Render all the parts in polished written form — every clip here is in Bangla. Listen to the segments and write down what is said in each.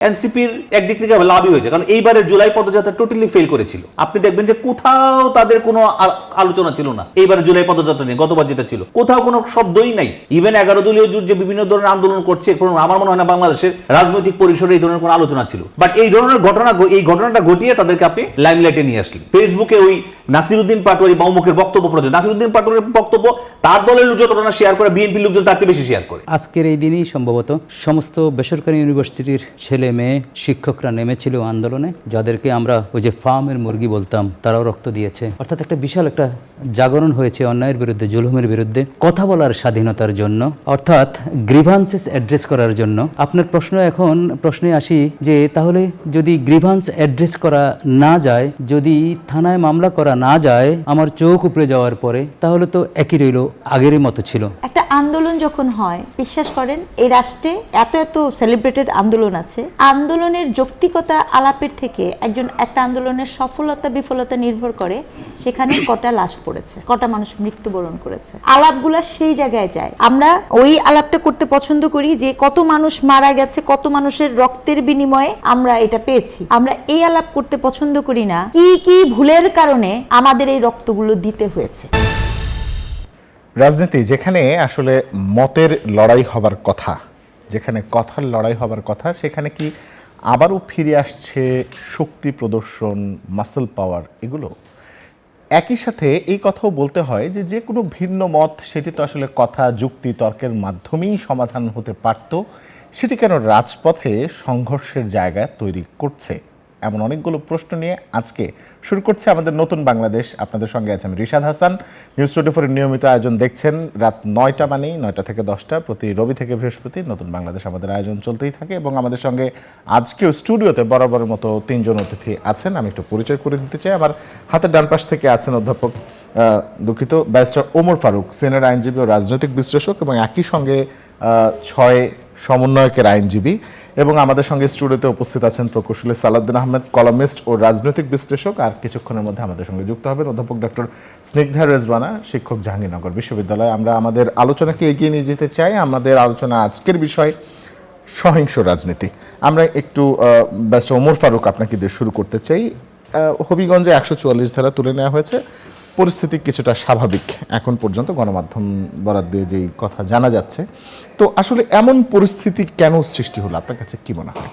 এনসিপির একদিক থেকে লাভই হয়েছে, কারণ এইবারের জুলাই পদযাত্রা টোটালি ফেল করেছিল। আপনি দেখবেন যে কোথাও তাদের কোনো আলোচনা ছিল না এইবারের জুলাই পদযাত্রা নিয়ে। গতবার যেটা ছিল কোথাও কোনো শব্দই নাই। ইভেন 11 দলীয় জোট যে বিভিন্ন ধরনের আন্দোলন করছে, আমার মনে হয় না বাংলাদেশের রাজনৈতিক পরিসরে এই ধরনের কোনো আলোচনা ছিল। বাট এই ধরনের ঘটনাটা ঘটিয়ে তাদেরকে আপনি লাইমলাইটে নিয়ে আসলেন। ফেসবুকে ওই নাসিরউদ্দিন পাটোয়ারি বা অমুকের বক্তব্য প্রয়োজন, নাসিরউদ্দিন পাটোয়ারির বক্তব্য তার দলের লোক যতটা শেয়ার করে, বিএনপির লোকজন তার চেয়ে বেশি শেয়ার করে। আজকের এই দিনই সম্ভবত সমস্ত বেসরকারি ইউনিভার্সিটির ছেলে মেয়ে শিক্ষকরা নেমেছিল আন্দোলনে, যাদেরকে আমরা ওই যে ফার্মের মুরগি বলতাম, তারাও রক্ত দিয়েছে। অর্থাৎ একটা বিশাল একটা জাগরণ হয়েছে অন্যায়ের বিরুদ্ধে, জুলুমের বিরুদ্ধে, কথা বলার স্বাধীনতার জন্য, অর্থাৎ গ্রিভান্সেস অ্যাড্রেস করার জন্য। আপনার প্রশ্নে আসি যে তাহলে যদি গ্রিভান্স অ্যাড্রেস করা না যায়, যদি থানায় মামলা করা না যায় আমার চোখ উপড়ে যাওয়ার পরে, তাহলে তো একই রইল, আগেরই মতো ছিল। একটা আন্দোলন যখন হয়, বিশ্বাস করেন এই রাষ্ট্রে এত এত সেলিব্রেটেড আন্দোলন আছে, আন্দোলনের যৌক্তিকতা আলাপের থেকে একটা আন্দোলনের সফলতা বিফলতা নির্ভর করে সেখানে কটা লাশ পড়েছে, কটা মানুষ মৃত্যুবরণ করেছে। আলাপগুলা সেই জায়গায় যায়। আমরা ওই আলাপটা করতে পছন্দ করি যে কত মানুষ মারা গেছে, কত মানুষের রক্তের বিনিময়ে আমরা এটা পেয়েছি। আমরা এই আলাপ করতে পছন্দ করি না কি কি ভুলের কারণে আমাদের এই রক্তগুলো দিতে হয়েছে। রাজনীতি যেখানে আসলে মতের লড়াই হবার কথা, যেখানে কথার লড়াই হবার কথা, সেখানে কি আবারও ফিরে আসছে শক্তি প্রদর্শন, মাসল পাওয়ার, এগুলো? একই সাথে এই কথাও বলতে হয় যে যে কোনো ভিন্ন মত সেটি তো আসলে কথা, যুক্তি, তর্কের মাধ্যমেই সমাধান হতে পারত, সেটি কেন রাজপথে সংঘর্ষের জায়গা তৈরি করছে? এমন অনেকগুলো প্রশ্ন নিয়ে আজকে শুরু করছে আমাদের নতুন বাংলাদেশ। আপনাদের সঙ্গে আছে আমি রিশাদ হাসান। নিউজ 24-এর নিয়মিত আয়োজন দেখছেন রাত 9টা মানেই 9টা থেকে 10টা, প্রতি রবি থেকে বৃহস্পতি নতুন বাংলাদেশ আমাদের আয়োজন চলতেই থাকে। এবং আমাদের সঙ্গে আজকেও স্টুডিওতে বরাবরের মতো 3 জন অতিথি আছেন। আমি একটু পরিচয় করে দিতে চাই। আমার হাতের ডান পাশ থেকে আছেন অধ্যাপক ব্যারিস্টার ওমর ফারুক, সিনিয়র আইনজীবী ও রাজনৈতিক বিশ্লেষক, এবং একই সঙ্গে 6 সমন্বয়কের আইনজীবী। এবং আমাদের সঙ্গে স্টুডিওতে উপস্থিত আছেন প্রকৌশলী সালাউদ্দিন আহমেদ, কলামিস্ট ও রাজনৈতিক বিশ্লেষক। আর কিছুক্ষণের মধ্যে আমাদের সঙ্গে যুক্ত হবেন অধ্যাপক ডক্টর স্নিগ্ধা রেজওয়ানা, শিক্ষক, জাহাঙ্গীরনগর বিশ্ববিদ্যালয়। আমরা আমাদের আলোচনাকে এগিয়ে নিয়ে যেতে চাই। আমাদের আলোচনা আজকের বিষয় সহিংস রাজনীতি। আমরা একটু ব্যারিস্টার ওমর ফারুক আপনাকে দিয়ে শুরু করতে চাই। হবিগঞ্জে 144 ধারা তুলে নেওয়া হয়েছে, পরিস্থিতি কিছুটা স্বাভাবিক এখন পর্যন্ত গণমাধ্যম বরাদ দিয়ে যেই কথা জানা যাচ্ছে। তো আসলে এমন পরিস্থিতি কেন সৃষ্টি হলো আপনার কাছে কি মনে হয়?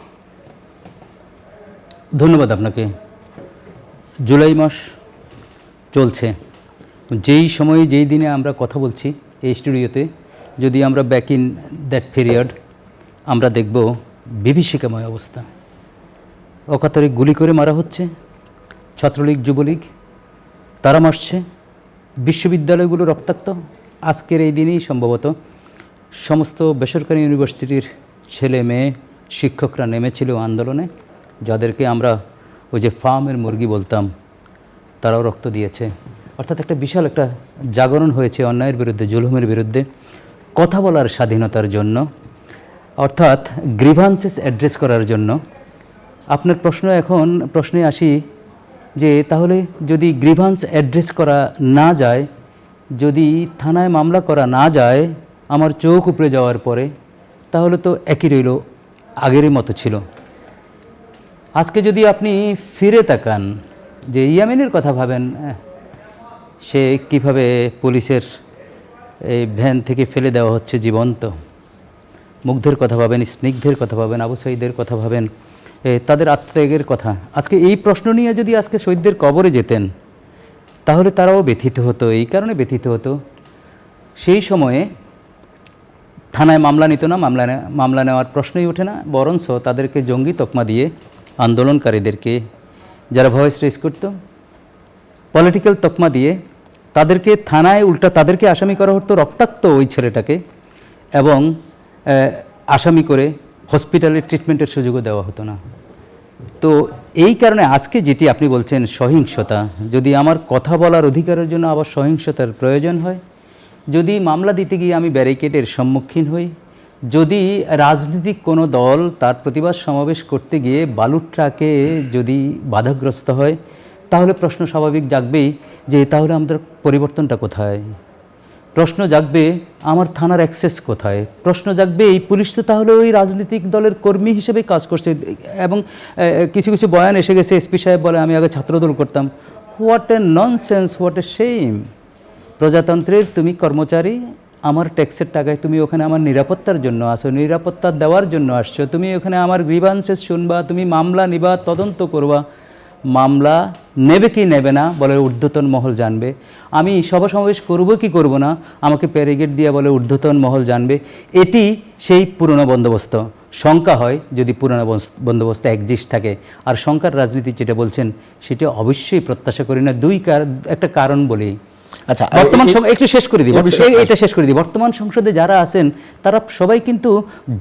ধন্যবাদ আপনাকে। জুলাই মাস চলছে, যেই সময়ে যেই দিনে আমরা কথা বলছি এই স্টুডিওতে, যদি আমরা ব্যাক ইন দ্যাট পিরিয়ড, আমরা দেখব বিভীষিকাময় অবস্থা। অকাতরে গুলি করে মারা হচ্ছে, ছাত্রলীগ, যুবলীগ তারা মারছে, বিশ্ববিদ্যালয়গুলো রক্তাক্ত। আজকের এই দিনেই সম্ভবত সমস্ত বেসরকারি ইউনিভার্সিটির ছেলে মেয়ে শিক্ষকরা নেমেছিল আন্দোলনে, যাদেরকে আমরা ওই যে ফার্মের মুরগি বলতাম, তারাও রক্ত দিয়েছে। অর্থাৎ একটা বিশাল একটা জাগরণ হয়েছে অন্যায়ের বিরুদ্ধে, জুলুমের বিরুদ্ধে, কথা বলার স্বাধীনতার জন্য, অর্থাৎ গ্রিভান্সেস অ্যাড্রেস করার জন্য। আপনার প্রশ্নে আসি যে তাহলে যদি গ্রিভান্স অ্যাড্রেস করা না যায়, যদি থানায় মামলা করা না যায় আমার চোখ উপড়ে যাওয়ার পরে, তাহলে তো একই রইল, আগেরই মতো ছিল। আজকে যদি আপনি ফিরে তাকান, যে ইয়ামিনের কথা ভাবেন, সে কিভাবে পুলিশের এই ভ্যান থেকে ফেলে দেওয়া হচ্ছে জীবন্ত, মুগ্ধের কথা ভাবেন, স্নিগ্ধের কথা ভাবেন, আবু সাঈদের কথা ভাবেন, তাদের আত্মত্যাগের কথা। আজকে এই প্রশ্ন নিয়ে যদি আজকে শহীদদের কবরে যেতেন, তাহলে তারাও ব্যথিত হতো। এই কারণে ব্যথিত হতো, সেই সময়ে থানায় মামলা নিত না, মামলা নেওয়ার প্রশ্নই ওঠে না, বরঞ্চ তাদেরকে জঙ্গি তকমা দিয়ে আন্দোলনকারীদেরকে, যারা ভয়েস রেজ করত, পলিটিক্যাল তকমা দিয়ে তাদেরকে থানায়, উল্টা তাদেরকে আসামি করা হতো, রক্তাক্ত ওই ছেলেটাকে, এবং আসামি করে হসপিটালে ট্রিটমেন্টের সুযোগও দেওয়া হতো না। তো এই কারণে আজকে যেটি আপনি বলছেন সহিংসতা, যদি আমার কথা বলার অধিকারের জন্য আবার সহিংসতার প্রয়োজন হয়, যদি মামলা দিতে গিয়ে আমি ব্যারিকেডের সম্মুখীন হই, যদি রাজনৈতিক কোনো দল তার প্রতিবাদ সমাবেশ করতে গিয়ে বালুর ট্রাকে যদি বাধাগ্রস্ত হয়, তাহলে প্রশ্ন স্বাভাবিক জাগবেই যে তাহলে আমাদের পরিবর্তনটা কোথায়? প্রশ্ন জাগবে আমার থানার অ্যাক্সেস কোথায়, প্রশ্ন জাগবে এই পুলিশ তো তাহলে ওই রাজনৈতিক দলের কর্মী হিসেবে কাজ করছে। এবং কিছু কিছু বয়ান এসে গেছে, এসপি সাহেব বলে আমি আগে ছাত্রদল করতাম। What a nonsense, what a shame. প্রজাতন্ত্রের তুমি কর্মচারী, আমার ট্যাক্সের টাকায় তুমি ওখানে আমার নিরাপত্তার জন্য আসো, নিরাপত্তা দেওয়ার জন্য আসছো, তুমি ওখানে আমার গ্রিভান্সেস শুনবা, তুমি মামলা নিবা, তদন্ত করবা। মামলা নেবে কি নেবে না বলে ঊর্ধ্বতন মহল জানবে। আমি সভা সমাবেশ করবো কি করব না আমাকে প্যারিগেট দিয়ে বলে ঊর্ধ্বতন মহল জানবে। এটি সেই পুরনো বন্দোবস্ত। শঙ্কা হয় যদি পুরনো বন্দোবস্ত একজিস্ট থাকে। আর শঙ্কার রাজনীতি যেটা বলছেন সেটা অবশ্যই প্রত্যাশা করি না। একটা কারণ বলি। আচ্ছা, বর্তমান একটু শেষ করে দিই, এটা শেষ করে দিই। বর্তমান সংসদে যারা আছেন তারা সবাই কিন্তু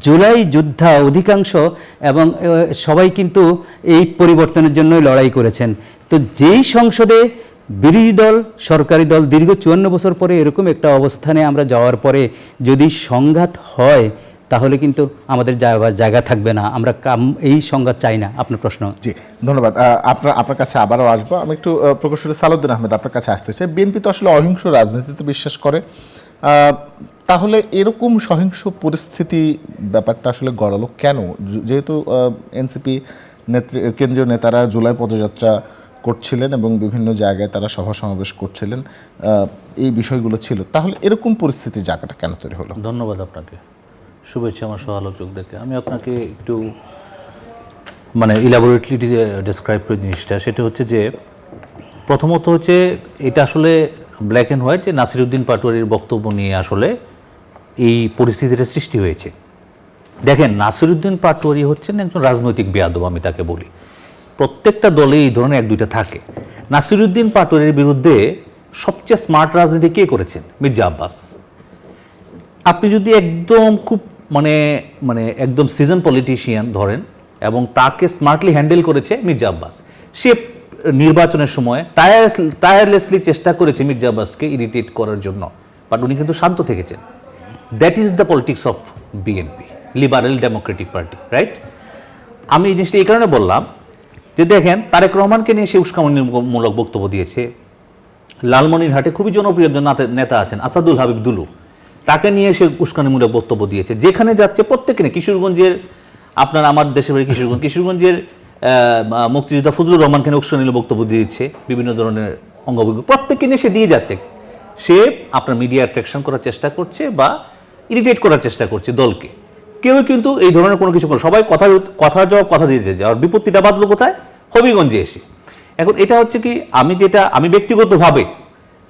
জুলাই যোদ্ধা অধিকাংশ, এবং সবাই কিন্তু এই পরিবর্তনের জন্যই লড়াই করেছেন। তো যেই সংসদে বিরোধী দল সরকারি দল দীর্ঘ 54 বছর পরে এরকম একটা অবস্থানে আমরা যাওয়ার পরে যদি সংঘাত হয় তাহলে কিন্তু আমাদের জায়গা থাকবে না। আমরা এই সংঘাত চাই না। আপনার প্রশ্ন। জি, ধন্যবাদ। আপনার কাছে আবারও আসবো। আমি একটু প্রকৌশলী সালাউদ্দিন আহমেদ আপনার কাছে আসতে চাই। বিএনপি তো আসলে অহিংস রাজনীতিতে বিশ্বাস করে, তাহলে এরকম সহিংস পরিস্থিতি ব্যাপারটা আসলে গড়ালো কেন? যেহেতু এনসিপি কেন্দ্রীয় নেতারা জুলাই পদযাত্রা করছিলেন এবং বিভিন্ন জায়গায় তারা সভা সমাবেশ করছিলেন, এই বিষয়গুলো ছিল, তাহলে এরকম পরিস্থিতি জায়গাটা কেন তৈরি হলো? ধন্যবাদ আপনাকে, শুভেচ্ছা আমার সহ-আলোচকদেরকে। আমি আপনাকে একটু ইলাবোরেটলি ডেসক্রাইব করে জিনিসটা। সেটা হচ্ছে যে প্রথমত হচ্ছে এটা আসলে ব্ল্যাক অ্যান্ড হোয়াইট, যে নাসিরউদ্দিন পাটোয়ারির বক্তব্য নিয়ে আসলে এই পরিস্থিতিটা সৃষ্টি হয়েছে। দেখেন, নাসিরউদ্দিন পাটোয়ারি হচ্ছেন একজন রাজনৈতিক বেয়াদব, আমি তাকে বলি। প্রত্যেকটা দলে এই ধরনের এক দুইটা থাকে। নাসিরউদ্দিন পাটোয়ারির বিরুদ্ধে সবচেয়ে স্মার্ট রাজনীতি কে করেছেন? মির্জা আব্বাস। আপনি যদি একদম খুব একদম সিজন পলিটিশিয়ান ধরেন, এবং তাকে স্মার্টলি হ্যান্ডেল করেছে মির্জা আব্বাস। সে নির্বাচনের সময় টায়ারলেসলি চেষ্টা করেছে মির্জা আব্বাসকে ইরিটেট করার জন্য, বাট উনি কিন্তু শান্ত থেকেছেন। That is the politics of BNP, liberal Democratic party, right? আমি এই জিনিসটা এই কারণে বললাম যে দেখেন, তারেক রহমানকে নিয়ে সে উস্কানিমূলক বক্তব্য দিয়েছে। লালমনিরহাটে খুবই জনপ্রিয় একজন নেতা আছেন আসাদুল হাবিব দুলু, তাকে নিয়ে সে উস্কানিমূলক বক্তব্য দিয়েছে। যেখানে যাচ্ছে প্রত্যেকে নিয়ে, কিশোরগঞ্জের আমার দেশের বাড়ি কিশোরগঞ্জের মুক্তিযোদ্ধা ফজলুর রহমানকে নিয়ে উস্কানিমূলক বক্তব্য দিয়েছে, বিভিন্ন ধরনের অঙ্গভঙ্গি প্রত্যেককে নিয়ে সে দিয়ে যাচ্ছে। সে আপনার মিডিয়া অ্যাট্রাকশন করার চেষ্টা করছে বা ইরিটেট করার চেষ্টা করছে দলকে। কেউ কিন্তু এই ধরনের কোনো কিছু করে, সবাই কথার জবাব কথা দিতে যায়। আর বিপত্তিটা বাঁধলো কোথায়? হবিগঞ্জে এসে। এখন এটা হচ্ছে কি, আমি ব্যক্তিগতভাবে,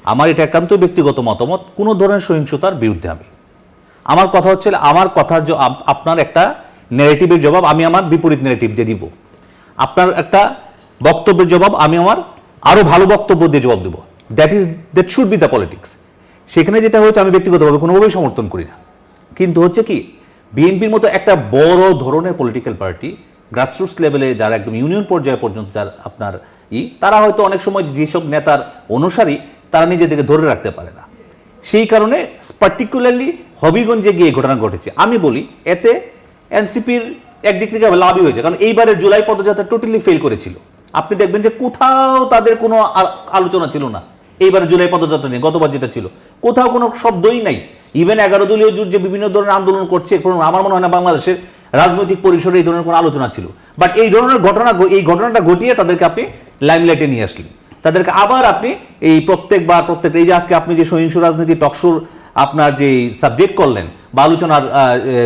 আমার এটা একান্ত ব্যক্তিগত মতামত, কোনো ধরনের সহিংসতার বিরুদ্ধে আমি। আমার কথা হচ্ছে, আমার কথার আপনার একটা ন্যারেটিভের জবাব আমি আমার বিপরীত ন্যারেটিভ দিয়ে দিব। আপনার একটা বক্তব্যের জবাব আমি আমার আরো ভালো বক্তব্য দিয়ে জবাব দেবো। That should be the politics. সেখানে যেটা হচ্ছে, আমি ব্যক্তিগতভাবে কোনোভাবেই সমর্থন করি না। কিন্তু হচ্ছে কি, বিএনপির মতো একটা বড় ধরনের পলিটিক্যাল পার্টি, গ্রাসরুটস লেভেলে যারা একদম ইউনিয়ন পর্যায়ে পর্যন্ত যার আপনার তারা হয়তো অনেক সময় যেসব নেতার অনুসারী তারা নিজেদেরকে ধরে রাখতে পারে না। সেই কারণে পার্টিকুলারলি হবিগঞ্জে গিয়ে ঘটনা ঘটেছে। আমি বলি এতে এনসিপির একদিক থেকে লাভই হয়েছে, কারণ এইবারের জুলাই পদযাত্রা টোটালি ফেল করেছিল। আপনি দেখবেন যে কোথাও তাদের কোনো আলোচনা ছিল না এইবারের জুলাই পদযাত্রা নিয়ে। গতবার যেটা ছিল, কোথাও কোনো শব্দই নাই। ইভেন 11 দলীয় জোট যে বিভিন্ন ধরনের আন্দোলন করছে, আমার মনে হয় না বাংলাদেশের রাজনৈতিক পরিসরে এই ধরনের কোনো আলোচনা ছিল। বাট এই ধরনের ঘটনাটা ঘটিয়ে তাদেরকে আপনি লাইমলাইটে নিয়ে আসলেন। তাদেরকে আবার আপনি এই প্রত্যেকটা এই যে আজকে আপনি যে সহিংস রাজনীতি টকশোর আপনার যে সাবজেক্ট করলেন বা আলোচনার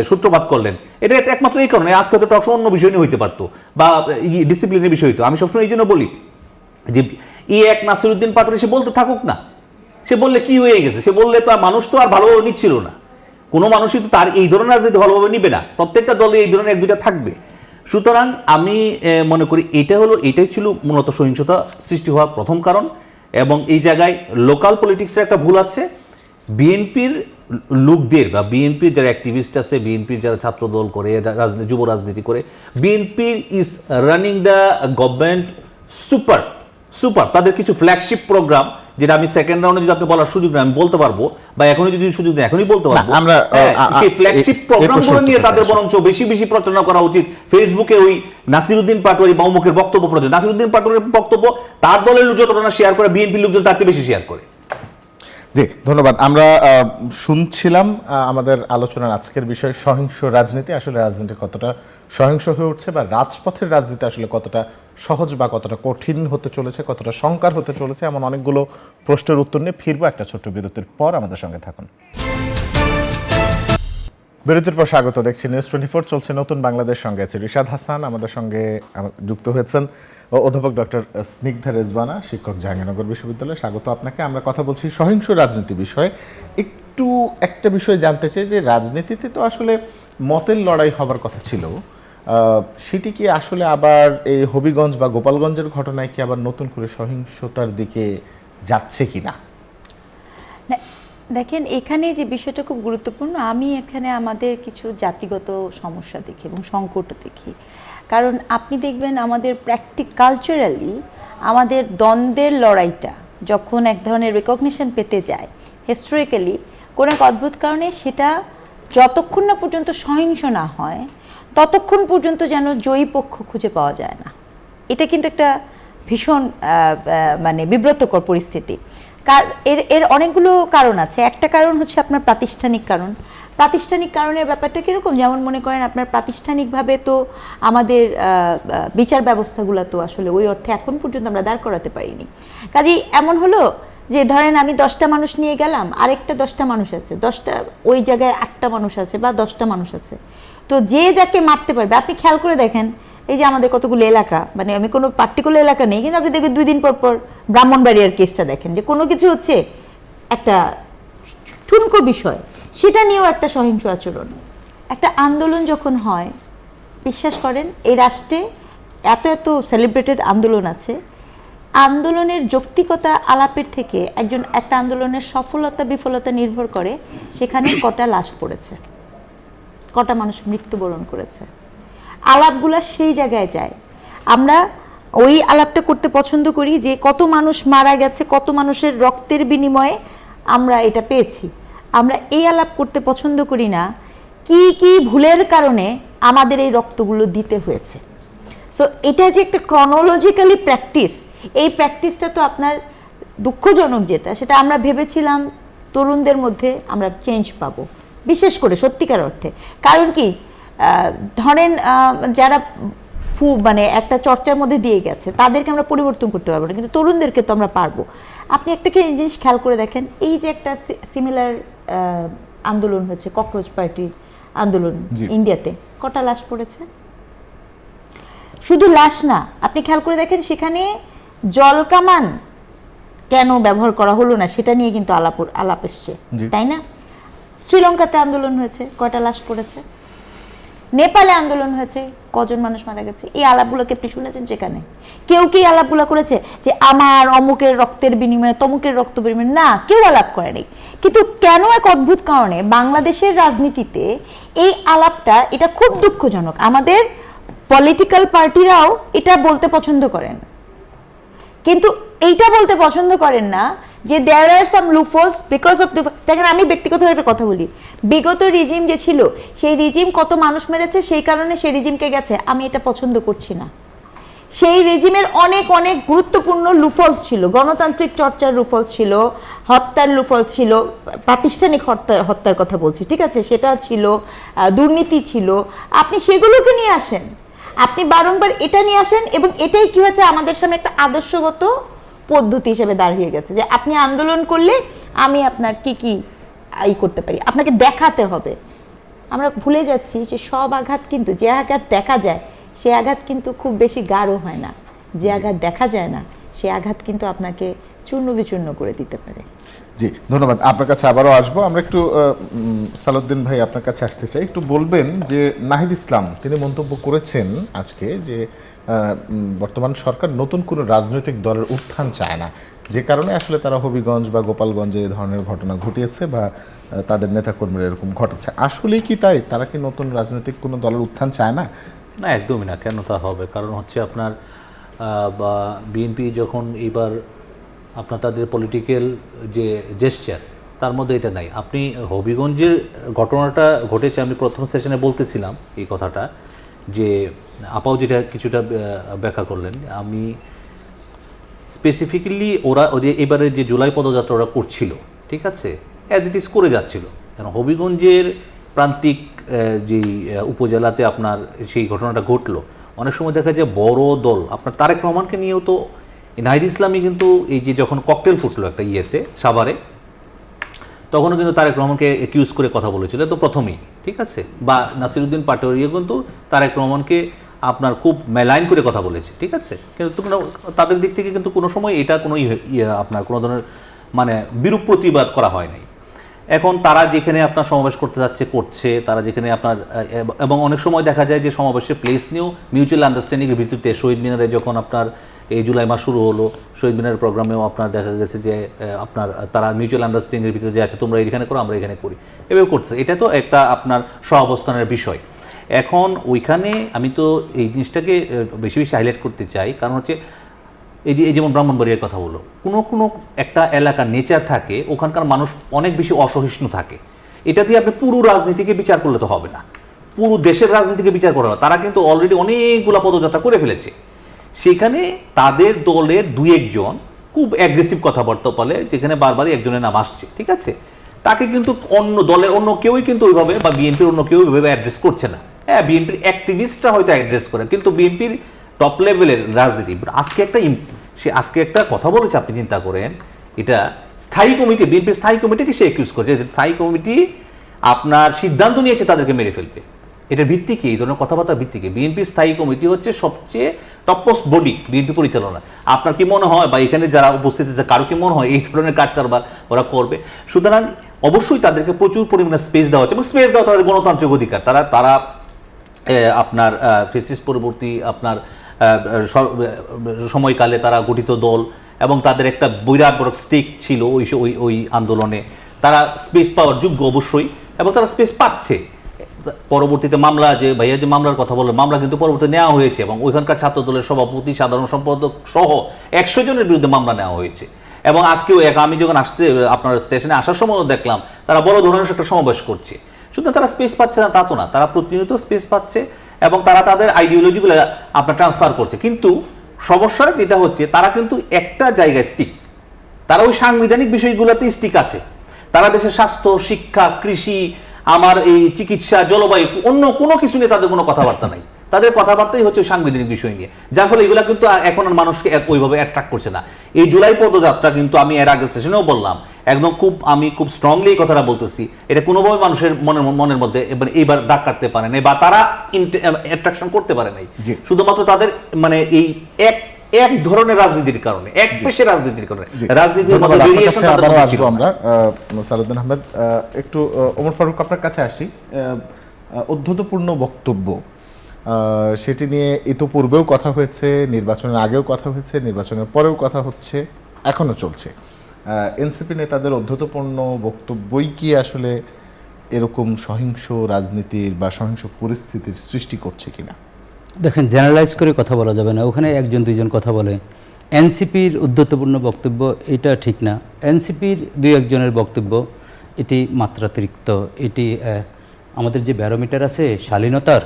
সূত্রপাত করলেন, এটা একমাত্র এই কারণে। আজকে তো টকশো অন্য বিষয় নিয়ে হইতে পারতো বা ডিসিপ্লিনের বিষয় হইতো। আমি সবসময় এই জন্য বলি যে এক নাসিরউদ্দিন পাটোয়ারি সে বলতে থাকুক না। সে বললে কি হয়ে গেছে? সে বললে তো মানুষ তো আর ভালোভাবে নিচ্ছিল না। কোনো মানুষই তো তার এই ধরনের রাজনীতি ভালোভাবে নিবে না। প্রত্যেকটা দলে এই ধরনের এক দুইটা থাকবে। সুতরাং আমি মনে করি এটাই ছিল মূলত সহিংসতা সৃষ্টি হওয়ার প্রথম কারণ। এবং এই জায়গায় লোকাল পলিটিক্সের একটা ভুল আছে। বিএনপির লোকদের বা বিএনপির যারা অ্যাক্টিভিস্ট আছে, বিএনপির যারা ছাত্র দল করে, যুব রাজনীতি করে, BNP is running the government super. তাদের কিছু ফ্ল্যাগশিপ প্রোগ্রাম, যেটা আমি সেকেন্ড রাউন্ডে যদি আপনি বলার সুযোগ নেই, আমি বলতে পারবো, বা এখনই যদি সুযোগ নেই এখনই বলতে পারবো। সেই ফ্ল্যাগশিপ প্রোগ্রামগুলো নিয়ে তাদের বরঞ্চ বেশি বেশি প্রচারণা করা উচিত। ফেসবুকে ওই নাসিরউদ্দিন পাটোয়ারি বা অমুকের বক্তব্য প্রচার, নাসিরউদ্দিন পাটোয়ারির বক্তব্য তার দলের লোক যতটা শেয়ার করে, বিএনপির লোকজন তার চেয়ে বেশি শেয়ার করে। জি ধন্যবাদ। আমরা শুনছিলাম আমাদের আলোচনার আজকের বিষয় সহিংস রাজনীতি। আসলে রাজনীতি কতটা সহিংস হয়ে উঠছে বা রাজপথের রাজনীতি আসলে কতটা সহজ বা কতটা কঠিন হতে চলেছে, কতটা সংকার হতে চলেছে, এমন অনেকগুলো প্রশ্নের উত্তর নিয়ে ফিরবো একটা ছোট্ট বিরতির পর। আমাদের সঙ্গে থাকুন। বিরতির পর স্বাগত। দেখছি নিউজ 24 চলছে নতুন বাংলাদেশ। সঙ্গে আছে রিশাদ হাসান, আমাদের সঙ্গে যুক্ত হয়েছেন অধ্যাপক ডক্টর স্নিগ্ধা রেজবানা, শিক্ষক জাহাঙ্গীরনগর বিশ্ববিদ্যালয়। স্বাগত আপনাকে। আমরা কথা বলছি সহিংস রাজনীতি বিষয়ে। একটু একটা বিষয় জানতে চাই যে রাজনীতিতে তো আসলে মতের লড়াই হবার কথা ছিল, সেটি কি আসলে আবার এই হবিগঞ্জ বা গোপালগঞ্জের ঘটনায় কি আবার নতুন করে সহিংসতার দিকে যাচ্ছে কিনা? দেখেন, এখানে যে বিষয়টা খুব গুরুত্বপূর্ণ, আমি এখানে আমাদের কিছু জাতিগত সমস্যা দেখি এবং সংকটও দেখি। কারণ আপনি দেখবেন আমাদের কালচারালি আমাদের দ্বন্দ্বের লড়াইটা যখন এক ধরনের রেকগনিশন পেতে যায় হিস্টোরিক্যালি, কোনো এক অদ্ভুত কারণে সেটা যতক্ষণ না পর্যন্ত সহিংস না হয় ততক্ষণ পর্যন্ত যেন জয়ী পক্ষ খুঁজে পাওয়া যায় না। এটা কিন্তু একটা ভীষণ মানে বিব্রতকর পরিস্থিতি। এর অনেকগুলো কারণ আছে। একটা কারণ হচ্ছে আপনার প্রাতিষ্ঠানিক কারণ। প্রাতিষ্ঠানিক কারণের ব্যাপারটা কীরকম, যেমন মনে করেন আপনার প্রাতিষ্ঠানিকভাবে তো আমাদের বিচার ব্যবস্থাগুলো তো আসলে ওই অর্থে এখন পর্যন্ত আমরা দাঁড় করাতে পারিনি। কাজেই এমন হলো যে ধরেন আমি 10টা মানুষ নিয়ে গেলাম, আরেকটা 10টা মানুষ আছে, 10টা ওই জায়গায় 8টা মানুষ আছে বা 10টা মানুষ আছে, তো যে যাকে মারতে পারবে, আপনি খেয়াল করে দেখেন এই যে আমাদের কতগুলো এলাকা, মানে আমি কোনো পার্টিকুলার এলাকা নেই, কিন্তু আপনি দেখবেন 2 দিন পর পর ব্রাহ্মণবাড়িয়ার কেসটা দেখেন, যে কোনো কিছু হচ্ছে একটা ঠুনকো বিষয়, সেটা নিয়েও একটা সহিংস আচরণ। একটা আন্দোলন যখন হয়, বিশ্বাস করেন এই রাষ্ট্রে এত এত সেলিব্রেটেড আন্দোলন আছে, আন্দোলনের যৌক্তিকতা আলাপের থেকে একটা আন্দোলনের সফলতা বিফলতা নির্ভর করে সেখানে কটা লাশ পড়েছে, কটা মানুষ মৃত্যুবরণ করেছে। আলাপগুলা সেই জায়গায় যায়। আমরা ওই আলাপটা করতে পছন্দ করি যে কত মানুষ মারা গেছে, কত মানুষের রক্তের বিনিময়ে আমরা এটা পেয়েছি। আমরা এই আলাপ করতে পছন্দ করি না কি কি ভুলের কারণে আমাদের এই রক্তগুলো দিতে হয়েছে। সো এটা যে একটা ক্রনোলজিক্যালি প্র্যাকটিস, এই প্র্যাকটিসটা তো আপনার দুঃখজনক যেটা, সেটা আমরা ভেবেছিলাম তরুণদের মধ্যে আমরা চেঞ্জ পাবো, বিশেষ করে সত্যিকার অর্থে। কারণ কি, ধরেন যারা মানে একটা চর্চার মধ্যে দিয়ে গেছে তাদেরকে আমরা পরিবর্তন করতে পারবো না, কিন্তু তরুণদেরকে তো আমরা পারবো। আপনি একটা জিনিস খেয়াল করে দেখেন, এই যে একটা সিমিলার আন্দোলন হচ্ছে ককরোচ পার্টির আন্দোলন ইন্ডিয়াতে, কটা লাশ পড়েছে? শুধু লাশ না, আপনি খেয়াল করে দেখেন সেখানে জলকামান কেন ব্যবহার করা হলো না সেটা নিয়ে কিন্তু আলাপ এসছে, তাই না? শ্রীলঙ্কাতে আন্দোলন হয়েছে, কয়টা লাশ পড়েছে? নেপালে আন্দোলন হয়েছে, কজন মানুষ মারা গেছে? এই আলাপগুলোকে আপনি শুনেছেন সেখানে? কেউ কি আলাপগুলো করেছে যে আমার অমুকের রক্তের বিনিময়ে তমুকের রক্ত বিনিময়ে? না, কেউ আলাপ করেনি। কিন্তু কেন এক অদ্ভুত কারণে বাংলাদেশের রাজনীতিতে এই আলাপটা, এটা খুব দুঃখজনক। আমাদের পলিটিক্যাল পার্টিরাও এটা বলতে পছন্দ করেন, কিন্তু এইটা বলতে পছন্দ করেন না যে দেয়ার আর সাম লুফোস বিকজ অফ দ্য। দেখেন, আমি ব্যক্তিগতভাবে একটা কথা বলি, বিগত রিজিম যে ছিল সেই রিজিম কত মানুষ মেরেছে সেই কারণে সেই রিজিমকে গেছে, আমি এটা পছন্দ করছি না। সেই রেজিমের অনেক অনেক গুরুত্বপূর্ণ লুফলস ছিল, গণতান্ত্রিক চর্চার লুফলস ছিল, হত্যার লুফলস ছিল, প্রাতিষ্ঠানিক হত্যার কথা বলছি, ঠিক আছে, সেটা ছিল, দুর্নীতি ছিল। আপনি সেগুলোকে নিয়ে আসেন, আপনি বারংবার এটা নিয়ে আসেন, এবং এটাই কি হয়েছে আমাদের সামনে একটা আদর্শগত পদ্ধতি হিসেবে দাঁড়িয়ে গেছে যে আপনি আন্দোলন করলে আমি আপনার কি কি করতে পারি, আপনাকে দেখাতে হবে। আমরা ভুলে যাচ্ছি যে সব আঘাত কিন্তু, যে আঘাত দেখা যায় সে আঘাত কিন্তু খুব বেশি গাঢ় হয় না, যে আঘাত দেখা যায় না সে আঘাত কিন্তু আপনাকে চূর্ণ বিচূর্ণ করে দিতে পারে। জি ধন্যবাদ। আপনার কাছে আবারও আসবো। আমরা একটু সালাউদ্দিন ভাই আপনার কাছে আসতে চাই, একটু বলবেন যে নাহিদ ইসলাম তিনি মন্তব্য করেছেন আজকে যে বর্তমান সরকার নতুন কোনো রাজনৈতিক দলের উত্থান চায় না, যে কারণে আসলে তারা হবিগঞ্জ বা গোপালগঞ্জে এই ধরনের ঘটনা ঘটিয়েছে বা তাদের নেতাকর্মীরা এরকম ঘটাচ্ছে। আসলেই কি তাই? তারা কি নতুন রাজনৈতিক কোনো দলের উত্থান চায় না? না, একদমই না। কেন তা হবে? কারণ হচ্ছে আপনার বা বিএনপি যখন এবার আপনার তাদের পলিটিক্যাল যে জেস্চার তার মধ্যে এটা নাই। আপনি হবিগঞ্জের ঘটনাটা ঘটেছে, আমি প্রথম সেশনে বলতেছিলাম এই কথাটা, যে আপাও যেটা কিছুটা ব্যাখ্যা করলেন, আমি স্পেসিফিক্যালি ওরা ওদের এবারে যে জুলাই পদযাত্রা ওরা করছিল, ঠিক আছে, অ্যাজ ইট ইজ করে যাচ্ছিল। কারণ হবিগঞ্জের প্রান্তিক যেই উপজেলাতে আপনার সেই ঘটনাটা ঘটলো, অনেক সময় দেখা যায় বড় দল আপনার তারেক রহমানকে নিয়েও তো নাহিদ ইসলামী কিন্তু এই যে যখন ককটেল ফুটলো একটা ইয়েতে সাভারে, তখনও কিন্তু তারেক রহমানকে অ্যাকিউজ করে কথা বলেছিল, তো প্রথমেই, ঠিক আছে, বা নাসিরউদ্দিন পাটোয়ারিও কিন্তু তারেক রহমানকে আপনার খুব মেলাইন করে কথা বলেছে, ঠিক আছে, কিন্তু তাদের দিক থেকে কিন্তু কোনো সময় এটা কোনো আপনার কোনো ধরনের মানে বিরূপ প্রতিবাদ করা হয় নাই। এখন তারা যেখানে আপনার সমাবেশ করতে যাচ্ছে করছে, তারা যেখানে আপনার এবং অনেক সময় দেখা যায় যে সমাবেশের প্লেস নিয়েও মিউচুয়াল আন্ডারস্ট্যান্ডিংয়ের ভিত্তিতে শহীদ মিনারে যখন আপনার এই জুলাই মাস শুরু হলো, শহীদ মিনারের প্রোগ্রামেও আপনার দেখা গেছে যে আপনার তারা মিউচুয়াল আন্ডারস্ট্যান্ডিংয়ের ভিতরে যে আছে তোমরা এখানে করো আমরা এখানে করি, এভাবে করছে। এটা তো একটা আপনার সহাবস্থানের বিষয়। এখন ওইখানে আমি তো এই জিনিসটাকে বেশি বেশি হাইলাইট করতে চাই, কারণ হচ্ছে এই যেমন ব্রাহ্মণবাড়িয়ার কথা বললো, কোনো একটা এলাকার নেচার থাকে, ওখানকার মানুষ অনেক বেশি অসহিষ্ণু থাকে। এটা দিয়ে আপনি পুরো রাজনীতিকে বিচার করলে তো হবে না, পুরো দেশের রাজনীতিকে বিচার করা, তারা কিন্তু অলরেডি অনেকগুলো পদযাত্রা করে ফেলেছে। সেখানে তাদের দলের দুই একজন খুব অ্যাগ্রেসিভ কথাবার্তা বলে, যেখানে বারবারই একজনের নাম আসছে, ঠিক আছে, তাকে কিন্তু অন্য দলের অন্য কেউই কিন্তু ওইভাবে বা বিএনপির অন্য কেউ ওইভাবে অ্যাড্রেস করছে না। হ্যাঁ, বিএনপির অ্যাক্টিভিস্টরা হয়তো অ্যাড্রেস করে, কিন্তু বিএনপির টপ লেভেলের রাজনীতি আজকে একটা কথা বলেছে, আপনি চিন্তা করেন, এটা স্থায়ী কমিটি, বিএনপির স্থায়ী কমিটিকে সে অ্যাকিউজ করছে যে স্থায়ী কমিটি আপনার সিদ্ধান্ত নিয়েছে তাদেরকে মেরে ফেলবে। এটার ভিত্তি কি? এই ধরনের কথাবার্তার ভিত্তি কি? বিএনপির স্থায়ী কমিটি হচ্ছে সবচেয়ে টপমোস্ট বডি বিএনপি পরিচালনা। আপনার কি মনে হয় বা এখানে যারা উপস্থিত আছে কারো কি মনে হয় এই ধরনের কাজ কারবার ওরা করবে? সুতরাং অবশ্যই তাদেরকে প্রচুর পরিমাণে স্পেস দেওয়া হচ্ছে এবং স্পেস দেওয়া তাদের গণতান্ত্রিক অধিকার। তারা আপনার ফেসিস্ট পরবর্তী আপনার সময়কালে তারা গঠিত দল এবং তাদের একটা বিরাট বড় স্টেক ছিল ওই আন্দোলনে, তারা স্পেস পাওয়ার যোগ্য অবশ্যই, এবং তারা স্পেস পাচ্ছে। পরবর্তীতে মামলা, যে ভাইয়া যে মামলার কথা বললেন, মামলা কিন্তু পরবর্তীতে নেওয়া হয়েছে এবং ওইখানকার ছাত্র দলের সভাপতি, সাধারণ সম্পাদক সহ 100 জনের বিরুদ্ধে মামলা নেওয়া হয়েছে। এবং আজকেও আমি যখন আপনার স্টেশনে আসার সময় দেখলাম তারা বড় ধরনের একটা সমাবেশ করছে। সুতরাং তারা স্পেস পাচ্ছে না তা তো না, তারা প্রতিনিয়ত স্পেস পাচ্ছে এবং তারা তাদের আইডিওলজিগুলো আপনার ট্রান্সফার করছে। কিন্তু সমস্যা যেটা হচ্ছে, তারা কিন্তু একটা জায়গায় স্টিক, তারা ওই সাংবিধানিক বিষয়গুলোতেই স্টিক আছে। তারা দেশের স্বাস্থ্য, শিক্ষা, কৃষি, আমার এই চিকিৎসা, জলবায়ু, অন্য কোনো কিছু নিয়ে তাদের কোনো কথাবার্তা নাই। তাদের কথাবার্তাই হচ্ছে সাংবিধানিক বিষয় নিয়ে, যার ফলে এগুলা কিন্তু এখন আর মানুষকে ওইভাবে অ্যাট্রাক্ট করছে না। এই জুলাই পদযাত্রা কিন্তু আমি এর আগের সেশনেও বললাম, একদম আমি খুব স্ট্রংলি এই কথাটা বলতেছি, এটা কোনোভাবে মানুষের মনের মধ্যে এইবার দাগ কাটতে পারে নাই বা তারা অ্যাট্রাকশন করতে পারে নাই, শুধুমাত্র তাদের মানে এই এক ধরনের রাজনীতির কারণে, এক পেশে রাজনীতির কারণে, রাজনীতির মধ্যে ভেরিয়েশন আমরা সালাউদ্দিন আহমেদ একটু ওমর ফারুক আপনার কাছে আসছি। অধ্যতপূর্ণ বক্তব্য, সেটি নিয়ে ইতোপূর্বেও কথা হয়েছে, নির্বাচনের আগেও কথা হয়েছে, নির্বাচনের পরেও কথা হচ্ছে, এখনো চলছে। এনসিপি নেতাদের অধ্যতপূর্ণ বক্তব্যই কি আসলে এরকম সহিংস রাজনীতির বা সহিংস পরিস্থিতির সৃষ্টি করছে কিনা? দেখেন, জেনারেলাইজ করে কথা বলা যাবে না, ওখানে একজন দুইজন কথা বলে। এনসিপির উদ্ধতপূর্ণ বক্তব্য এটা ঠিক না, এনসিপির দুই একজনের বক্তব্য এটি মাত্রাতিরিক্ত। এটি আমাদের যে ব্যারোমিটার আছে শালীনতার,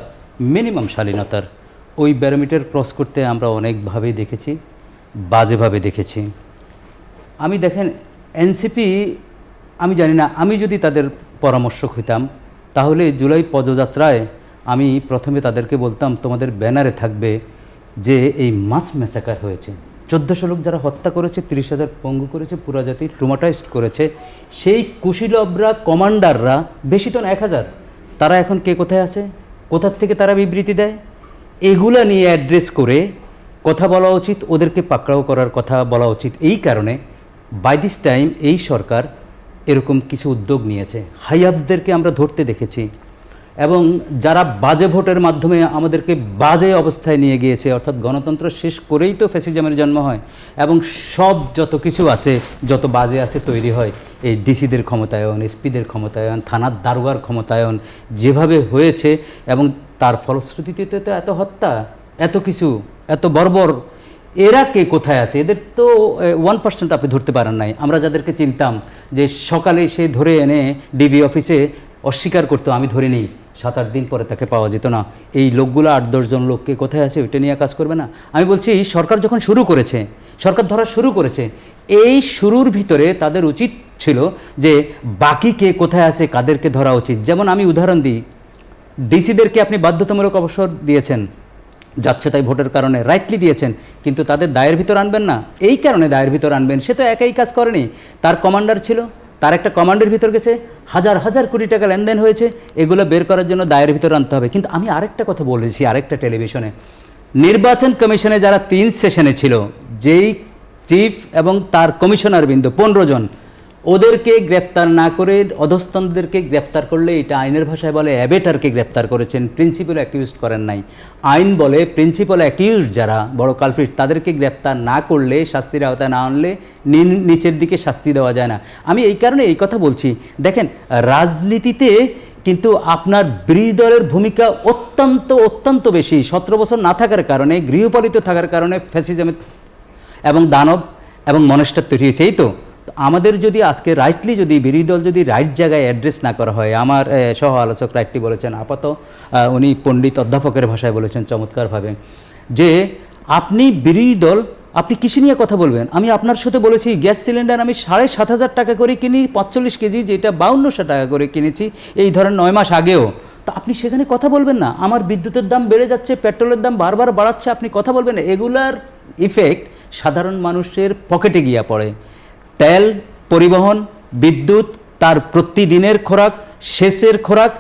মিনিমাম শালীনতার, ওই ব্যারোমিটার ক্রস করতে আমরা অনেকভাবেই দেখেছি, বাজেভাবে দেখেছি। আমি দেখেন এনসিপি, আমি জানি না, আমি যদি তাদের পরামর্শক হইতাম তাহলে জুলাই পদযাত্রায় আমি প্রথমে তাদেরকে বলতাম, তোমাদের ব্যানারে থাকবে যে এই মাস ম্যাসাকার হয়েছে, 1400 লোক যারা হত্যা করেছে, 30,000 পঙ্গু করেছে, পুরা জাতি ট্রমাটাইজড করেছে, সেই কুশীলবরা, কমান্ডাররা, বেশি তো না 1000, তারা এখন কে কোথায় আছে, কোথার থেকে তারা বিবৃতি দেয়, এগুলা নিয়ে অ্যাড্রেস করে কথা বলা উচিত, ওদেরকে পাকড়াও করার কথা বলা উচিত। এই কারণে বাই দিস টাইম এই সরকার এরকম কিছু উদ্যোগ নিয়েছে, হাইয়াবদেরকে আমরা ধরতে দেখেছি, এবং যারা বাজে ভোটের মাধ্যমে আমাদেরকে বাজে অবস্থায় নিয়ে গিয়েছে, অর্থাৎ গণতন্ত্র শেষ করেই তো ফ্যাসিজমের জন্ম হয়, এবং সব যত কিছু আছে, যত বাজে আছে তৈরি হয় এই ডিসিদের ক্ষমতায়ন, এসপিদের ক্ষমতায়ন, থানার দারোগার ক্ষমতায়ন, যেভাবে হয়েছে, এবং তার ফলশ্রুতিতে তো এত হত্যা, এত কিছু, এত বর্বর, এরা কে কোথায় আছে? এদের তো 1% আপনি ধরতে পারেন নাই। আমরা যাদেরকে চিনতাম যে সকালে সে ধরে এনে ডিবি অফিসে অস্বীকার করতো, আমি ধরে নিই, 7-8 দিন পরে তাকে পাওয়া যেত না। এই লোকগুলো 8-10 জন লোককে কোথায় আছে ওইটা নিয়ে কাজ করবে না? আমি বলছি সরকার যখন শুরু করেছে, সরকার ধরা শুরু করেছে, এই শুরুর ভিতরে তাদের উচিত ছিল যে বাকি কে কোথায় আছে কাদেরকে ধরা উচিত। যেমন আমি উদাহরণ দিই, ডিসিদেরকে আপনি বাধ্যতামূলক অবসর দিয়েছেন, যাচ্ছে তাই ভোটের কারণে, রাইটলি দিয়েছেন, কিন্তু তাদের দায়ের ভিতর আনবেন না। এই কারণে দায়ের ভিতর আনবেন, সে তো একাই কাজ করেনি, তার কমান্ডার ছিল, তার একটা কমান্ডের ভিতর গেছে, হাজার হাজার কোটি টাকা লেনদেন হয়েছে, এগুলো বের করার জন্য দায়ের ভিতর আনতে হবে। কিন্তু আমি আরেকটা কথা বলেছি আরেকটা টেলিভিশনে, নির্বাচন কমিশনে যারা 3 সেশনে ছিল, যেই চিফ এবং তার কমিশনার বৃন্দ 15 জন, ওদেরকে গ্রেপ্তার না করে অধস্তনদেরকে গ্রেপ্তার করলে এটা আইনের ভাষায় বলে অ্যাবেটারকে গ্রেপ্তার করেছেন, প্রিন্সিপাল অ্যাকিউজ করেন নাই। আইন বলে প্রিন্সিপাল অ্যাকিউজ যারা বড় কালপ্রিট তাদেরকে গ্রেপ্তার না করলে, শাস্তির আওতায় না আনলে নিচের দিকে শাস্তি দেওয়া যায় না। আমি এই কারণে এই কথা বলছি, দেখেন রাজনীতিতে কিন্তু আপনার বিরোধী দলের ভূমিকা অত্যন্ত অত্যন্ত বেশি। 17 বছর না থাকার কারণে, গৃহপালিত থাকার কারণে ফ্যাসিজমের এবং দানব এবং মনস্টার তৈরি হয়েছে। এই তো আমাদের যদি আজকে রাইটলি যদি বিরোধী দল যদি রাইট জায়গায় অ্যাড্রেস না করা হয়, আমার সহ আলোচক রাইটলি বলেছেন, উনি পণ্ডিত অধ্যাপকের ভাষায় বলেছেন চমৎকারভাবে, যে আপনি বিরোধী দল আপনি কৃষি নিয়ে কথা বলবেন। আমি আপনার সাথে বলেছি গ্যাস সিলিন্ডার আমি 7,500 টাকা করে কিনি, 45 কেজি, যেটা 5200 টাকা করে কিনেছি এই ধরেন 9 মাস আগেও। তা আপনি সেখানে কথা বলবেন না? আমার বিদ্যুতের দাম বেড়ে যাচ্ছে, পেট্রোলের দাম বারবার বাড়াচ্ছে, আপনি কথা বলবেন না? এগুলার ইফেক্ট সাধারণ মানুষের পকেটে গিয়া পড়ে। তেল, পরিবহন, বিদ্যুৎ, তার প্রতিদিনের খোরাক, শেষের খোরাক,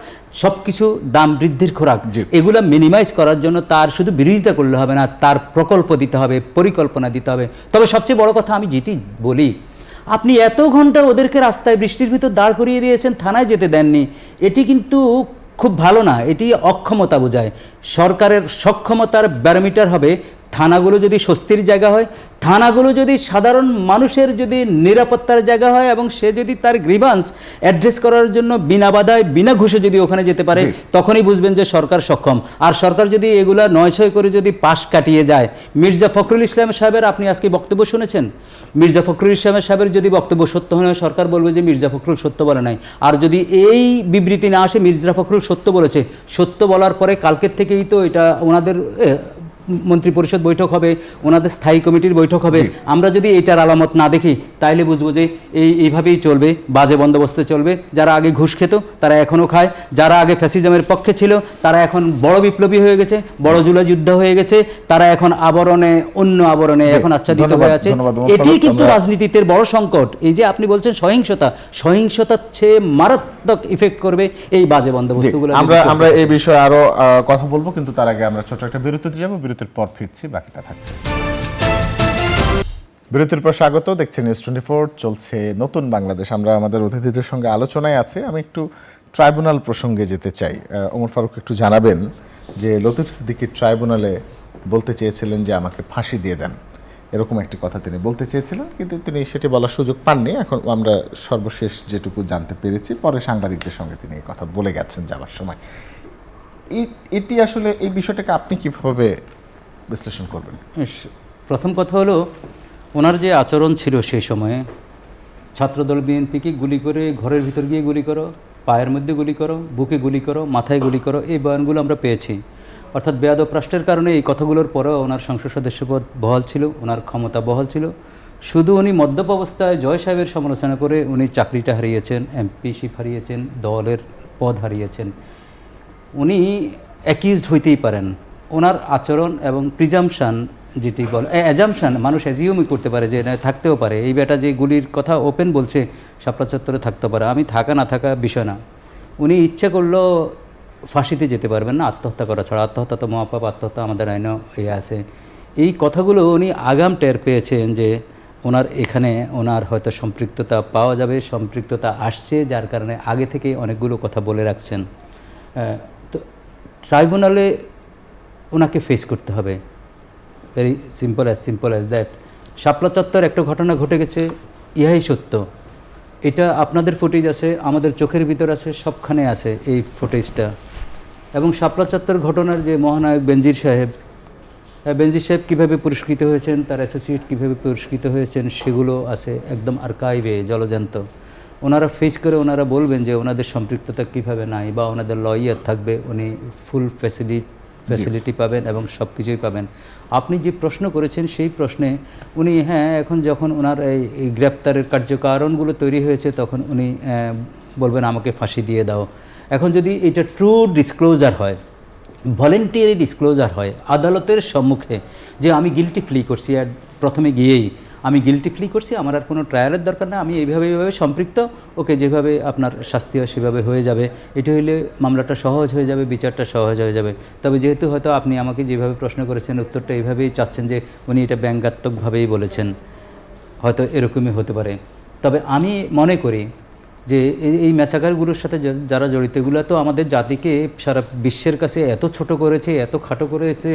সব কিছু দাম বৃদ্ধির খোরাক, এগুলো মিনিমাইজ করার জন্য তার শুধু বিরোধিতা করলে হবে না, তার প্রকল্প দিতে হবে, পরিকল্পনা দিতে হবে। তবে সবচেয়ে বড় কথা আমি যেটি বলি, আপনি এত ঘন্টা ওদেরকে রাস্তায় বৃষ্টির ভিতর দাঁড় করিয়ে দিয়েছেন, থানায় যেতে দেননি, এটি কিন্তু খুব ভালো না, এটি অক্ষমতা বোঝায়। সরকারের সক্ষমতার ব্যারোমিটার হবে থানাগুলো যদি স্বস্তির জায়গা হয়, থানাগুলো যদি সাধারণ মানুষের যদি নিরাপত্তার জায়গা হয়, এবং সে যদি তার গ্রিভান্স অ্যাড্রেস করার জন্য বিনা বাধায় বিনা ঘুষে যদি ওখানে যেতে পারে, তখনই বুঝবেন যে সরকার সক্ষম। আর সরকার যদি এগুলা 9-6 করে যদি পাশ কাটিয়ে যায়, মির্জা ফখরুল ইসলাম সাহেবের আপনি আজকে বক্তব্য শুনেছেন, মির্জা ফখরুল ইসলাম সাহেবের যদি বক্তব্য সত্য হয়, সরকার বলবে যে মির্জা ফখরুল সত্য বলে নাই। আর যদি এই বিবৃতি না আসে মির্জা ফখরুল সত্য বলেছে, সত্য বলার পরে কালকের থেকেই তো এটা ওনাদের মন্ত্রী পরিষদ বৈঠক হবে, ওনাদের স্থায়ী কমিটির বৈঠক হবে। আমরা যদি এটার আলামত না দেখি তাইলে বুঝবো যে এইভাবেই চলবে, বাজে বন্দোবস্তে চলবে। যারা আগে ঘুষ খেত তারা এখনও খায়, যারা আগে ফ্যাসিজমের পক্ষে ছিল তারা এখন বড় বিপ্লবী হয়ে গেছে, বড় জুলাই যুদ্ধ হয়ে গেছে, তারা এখন আবরণে অন্য আবরণে এখন আচ্ছাদিত হয়ে আছে। এটি কিন্তু রাজনীতিতে বড় সংকট। এই যে আপনি বলছেন সহিংসতা, সহিংসতার চেয়ে মারাত্মক ইফেক্ট করবে এই বাজে বন্দোবস্তগুলো। আমরা এই বিষয়ে আরো কথা বলবো, কিন্তু তার আগে আমরা ছোট একটা বিরতিতে যাবো। বিরতির পর ফিরছি, বাকিটা থাকছে। বিরতির পর স্বাগত, দেখছেন নিউজ 24, চলছে নতুন বাংলাদেশ। আমরা আমাদের অতিথিদের সঙ্গে আলোচনায় আছে। আমি একটু ট্রাইব্যুনাল প্রসঙ্গে যেতে চাই। ওমর ফারুক একটু জানাবেন যে লতিফ সিদ্দিকী ট্রাইব্যুনালে বলতে চেয়েছিলেন যে আমাকে ফাঁসি দিয়ে দেন, এরকম একটি কথা তিনি বলতে চেয়েছিলেন, কিন্তু তিনি সেটি বলার সুযোগ পাননি। এখন আমরা সর্বশেষ যেটুকু জানতে পেরেছি, পরে সাংবাদিকদের সঙ্গে তিনি এই কথা বলে গেছেন যাওয়ার সময়। এটি আসলে এই বিষয়টাকে আপনি কিভাবে বিশ্লেষণ করবেন? প্রথম কথা হলো, ওনার যে আচরণ ছিল সেই সময়ে, ছাত্রদল বিএনপিকে গুলি করে ঘরের ভিতর গিয়ে গুলি করো, পায়ের মধ্যে গুলি করো, বুকে গুলি করো, মাথায় গুলি করো, এই বয়ানগুলো আমরা পেয়েছি। অর্থাৎ বেয়াদব রাষ্ট্রের কারণে এই কথাগুলোর পরেও ওনার সংসদ সদস্যপদ বহাল ছিল, ওনার ক্ষমতা বহাল ছিল। শুধু উনি মদ্যপ অবস্থায় জয় সাহেবের সমালোচনা করে উনি চাকরিটা হারিয়েছেন, এমপিশিপ হারিয়েছেন, দলের পদ হারিয়েছেন। উনি অ্যাকিউজড হইতেই পারেন। ওনার আচরণ এবং প্রিজামশান যেটি বলে, অ্যাজামশান, মানুষ অ্যাজিউমই করতে পারে যে থাকতেও পারে, এই বেটা যে গুলির কথা ওপেন বলছে শাপলা চত্বরে থাকতে পারে, আমি থাকা না থাকা বিষয় না। উনি ইচ্ছা করলেও ফাঁসিতে যেতে পারবেন না আত্মহত্যা করা ছাড়া। আত্মহত্যা তো মহাপাপ, আত্মহত্যা আমাদের আইনও আছে। এই কথাগুলো উনি আগাম টের পেয়েছেন যে ওনার এখানে ওনার হয়তো সম্পৃক্ততা পাওয়া যাবে, সম্পৃক্ততা আসছে, যার কারণে আগে থেকে অনেকগুলো কথা বলে রাখছেন। তো ট্রাইব্যুনালে ওনাকে ফেস করতে হবে, ভেরি সিম্পল অ্যাজ দ্যাট। শাপলা চত্বর একটা ঘটনা ঘটে গেছে, ইহাই সত্য। এটা আপনাদের ফুটেজ আছে, আমাদের চোখের ভিতর আছে, সবখানে আছে এই ফুটেজটা। এবং শাপলা চত্বর ঘটনার যে মহানায়ক বেনজির সাহেব কীভাবে পুরস্কৃত হয়েছেন, তার অ্যাসোসিয়েট কীভাবে পুরস্কৃত হয়েছেন, সেগুলো আছে একদম আর্কাইভে, জলজান্ত। ওনারা ফেস করে ওনারা বলবেন যে ওনাদের সম্পৃক্ততা কীভাবে নাই, বা ওনাদের লয়ার থাকবে, উনি ফুল ফ্যাসিলিটি পাবেন এবং সব কিছুই পাবেন। আপনি যে প্রশ্ন করেছেন সেই প্রশ্নে উনি এখন যখন ওনার এই গ্রেপ্তারের কার্যকারণগুলো তৈরি হয়েছে তখন উনি বলবেন আমাকে ফাঁসি দিয়ে দাও। এখন যদি এটা ট্রু ডিসক্লোজার হয়, ভলেন্টিয়ারি ডিসক্লোজার হয় আদালতের সম্মুখে যে আমি গিলটি প্লি করছি, আর প্রথমে গিয়েই আমি গিলটি প্লি করছি, আমার আর কোনো ট্রায়ালের দরকার না, আমি এইভাবে সম্পৃক্ত, ওকে যেভাবে আপনার শাস্তি হয় সেভাবে হয়ে যাবে, এটা হইলে মামলাটা সহজ হয়ে যাবে, বিচারটা সহজ হয়ে যাবে। তবে যেহেতু হয়তো আপনি আমাকে যেভাবে প্রশ্ন করেছেন উত্তরটা এইভাবেই চাচ্ছেন যে উনি এটা ব্যঙ্গাত্মকভাবেই বলেছেন, হয়তো এরকমই হতে পারে। তবে আমি মনে করি যে এই ম্যাসাকারগুলোর সাথে যারা জড়িত, এগুলো তো আমাদের জাতিকে সারা বিশ্বের কাছে এত ছোট করেছে, এত খাটো করেছে,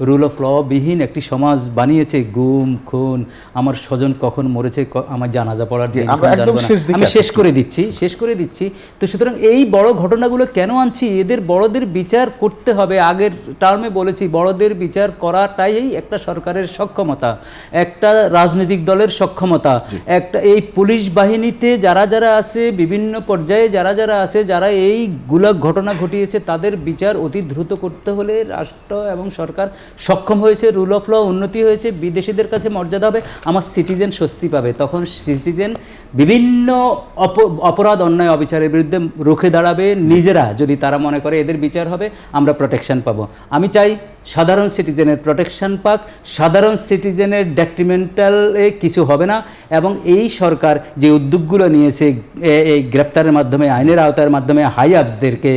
রুল অফ ল বিহীন একটি সমাজ বানিয়েছে। গুম খুন, আমার স্বজন কখন মরেছে আমার জানাজা পড়ার দিন আমি শেষ করে দিচ্ছি। তো সুতরাং এই বড় ঘটনাগুলো কেন আনছি? এদের বড়দের বিচার করতে হবে। আগের টার্মে বলেছি বড়দের বিচার করাটাই একটা সরকারের সক্ষমতা, একটা রাজনৈতিক দলের সক্ষমতা, একটা এই পুলিশ বাহিনীতে যারা আছে, বিভিন্ন পর্যায়ে যারা আছে, যারা এইগুলো ঘটনা ঘটিয়েছে, তাদের বিচার অতি দ্রুত করতে হলে রাষ্ট্র এবং সরকার সক্ষম হয়েছে, রুল অফ ল উন্নতি হয়েছে, বিদেশিদের কাছে মর্যাদা হবে, আমার সিটিজেন স্বস্তি পাবে। তখন সিটিজেন বিভিন্ন অপরাধ অন্যায় অবিচারের বিরুদ্ধে রুখে দাঁড়াবে নিজেরা, যদি তারা মনে করে এদের বিচার হবে, আমরা প্রোটেকশন পাবো। আমি চাই সাধারণ সিটিজেনের প্রোটেকশন পাক, সাধারণ সিটিজেনের ডেট্রিমেন্টালে কিছু হবে না। এবং এই সরকার যে উদ্যোগগুলো নিয়েছে এই গ্রেপ্তারের মাধ্যমে, আইনের আওতার মাধ্যমে হাইয়াবসদেরকে,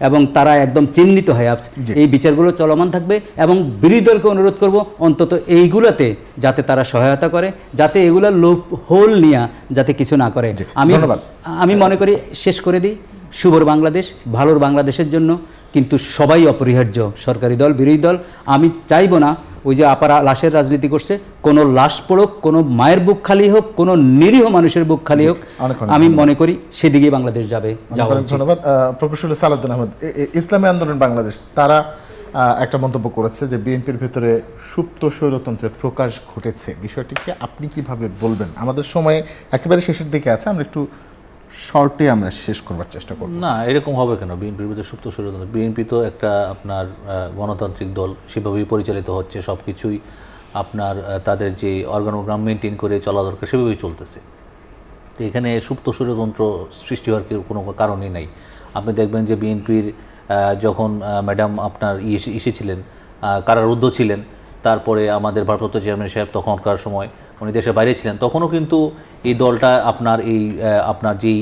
এবং তারা একদম চিহ্নিত হাইয়াবস, এই বিচারগুলো চলমান থাকবে। এবং বিরোধী দলকে অনুরোধ করব অন্তত এইগুলোতে যাতে তারা সহায়তা করে, যাতে এগুলো লোপ হোল নিয়ে যাতে কিছু না করে। আমি মনে করি শেষ করে দিই, শুভর বাংলাদেশ, ভালোর বাংলাদেশের জন্য কিন্তু সবাই অপরিহার্য, সরকারি দল বিরোধী দল। আমি চাইবো না ওই যে আপারা লাশের রাজনীতি করছে, কোনো লাশ পড়ুক, কোনো মায়ের বুক খালি হোক, কোনো নিরীহ মানুষের বুক খালি হোক। আমি মনে করি সেদিকেই বাংলাদেশ যাবে। ধন্যবাদ। প্রকৌশলী সালাউদ্দিন আহমেদ, ইসলামী আন্দোলন বাংলাদেশ, তারা একটা মন্তব্য করেছে যে বিএনপির ভিতরে সুপ্ত স্বৈরতন্ত্রের প্রকাশ ঘটেছে। বিষয়টিকে আপনি কিভাবে বলবেন? আমাদের সময় একেবারে শেষের দিকে আছে, আমরা একটু শর্টে আমরা শেষ করবার চেষ্টা করব। না, এরকম হবে কেন? বিএনপির ভিতরে সুপ্ত স্বৈরতন্ত্র, বিএনপি তো একটা আপনার গণতান্ত্রিক দল, সেভাবেই পরিচালিত হচ্ছে, সব কিছুই আপনার তাদের যে অর্গানোগ্রাম মেনটেন করে চলা দরকার সেভাবেই চলতেছে। তো এখানে সুপ্ত স্বৈরতন্ত্র সৃষ্টি হওয়ার কোনো কারণই নাই। আপনি দেখবেন যে বিএনপির যখন ম্যাডাম আপনার এসেছিলেন, কারারুদ্ধ ছিলেন, তারপরে আমাদের ভারপ্রাপ্ত চেয়ারম্যান সাহেব তখনকার সময় উনি দেশের বাইরে ছিলেন, তখনও কিন্তু এই দলটা আপনার আপনার যেই